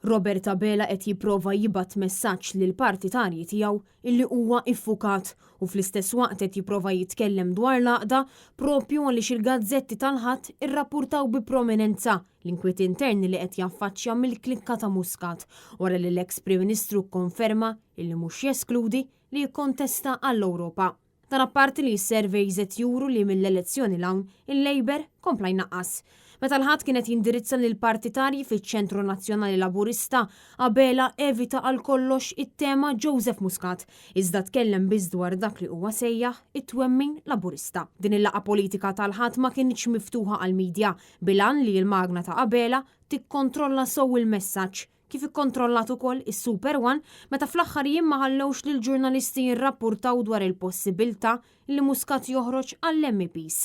Robert Abela qed jipprova jibgħat messaġġ lil partitarji tiegħu illi huwa iffukat u fl-istess waqt qed jipprova jitkellem dwar l-għaqda propju għaliex il-gazzetti tal-ħadd irrappurtaw bi prominenza l-inkwiet interni li qed jaffaċċja mill-klikka ta' Muscat wara li l-eks Prim Ministru kkonferma illi mhux jeskludi li jikkontesta għall-Ewropa. Dan apparti li s-surveys qed juru li mill-elezzjoni l-hawn il-Labour kompla jnaqqas. Meta l-ħadd kienet jindirizza lil partitarji fiċ-Ċentru Nazzjonali Laburista, Abela evita għal kollox it-tema Joseph Muscat, iżda tkellem biss dwar dak li huwa sejjaħ it-twemmin Laburista. Din il-laqgħa politika tal-ħadd ma kienx miftuħa għall-midja bilan li l-magna ta' Abela tikkontrolla sew il-messaġġ kif ikkontrollat ukoll is-Super One meta fl-aħħar jiem ma ħallewx lil ġurnalisti jirrappurtaw dwar il-possibilità li Muscat joħroġ għall-MEPs.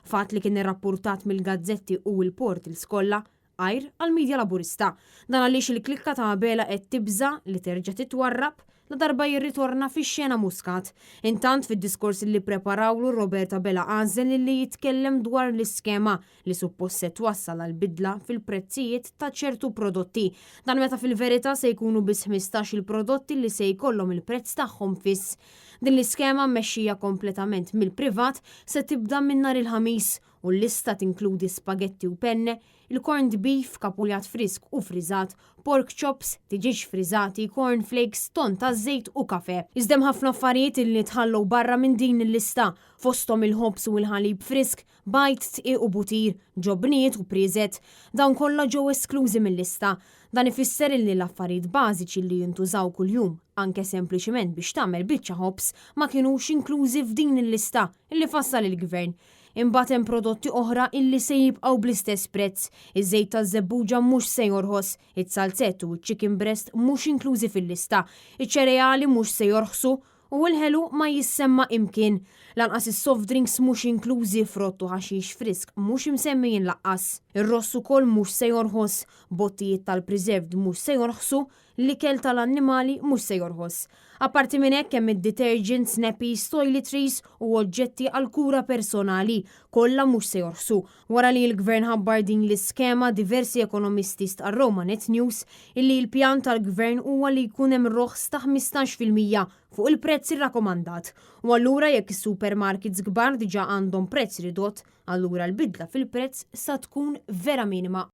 Fatt li kien irrappurtat mill-gazzetti u l-portals kollha għajr għall-midja Laburista. Dan għaliex il-klikka ta' Abela qed tibża li terġa' titwarrab la darba jirritorna fix-xena Muscat. Intant fid-diskors li preparawlu Robert Abela għażel li jitkellem dwar l-iskema li suppost se twassal għal bidla fil-prezzijiet ta' ċertu prodotti. Dan meta fil-verità se jkunu biss 15 il-prodotti li se jkollhom il-prezz tagħhom fiss. Din l-iskema mmexxija kompletament mill-privat se tibda minn nhar il-ħamis u l-lista tinkludi spaghetti u penne, il-corned beef, kapuljat frisk u friżat, pork chops, tiġiġ friżati, cornflakes, ton ta' żejt u kafe. Iżdem ħafna affarijiet li tħallew barra minn din il-lista, fosthom il-ħobs u l-ħalib frisk, bajt tqiq u butir, ġobniet u priżet, dawn kollha ġew esklużi mill-lista. Dan ifisser li l-affarijiet bażiċi li jintużaw kuljum, anke sempliċement biex tagħmel biċċa ħobs, ma kinux inklużi f'din il-lista illi fassal il-Gvern. Imbagħad hemm prodotti oħra illi se jibqgħu bl-istess prezz. Iż-żejt taż-żebbuġa mhux se jorħos, it-salzett u ch-chicken breast mhux inklużi fil-lista, iċ-ċereali mhux se jorħsu u l-ħelu ma jissemma imkien. Lanqas is-soft drinks mhux inklużi frott u ħaxix frisk mhux imsemmi jinlaqqas. Ir-ross ukoll mhux se jorħos, bottijiet tal-preserved mhux se jorħsu, l-ikel tal-annimali mhux se jorħos. Apparti minn hekk hemm id-detergents, nappies, toiletries u oġġetti għal kura personali kollha mhux se jorħsu. Wara li l-Gvern ħabbar din l-iskema diversi ekonomisti tar-Roma Net News illi l-pjan tal-Gvern huwa li jkun hemm roħs ta' 15% fuq il-prezz irrakkomandat. U allura jekk is-supermarkets kbar diġà għandhom prezz ridott, allura l-bidla fil-prezz sa tkun vera minima.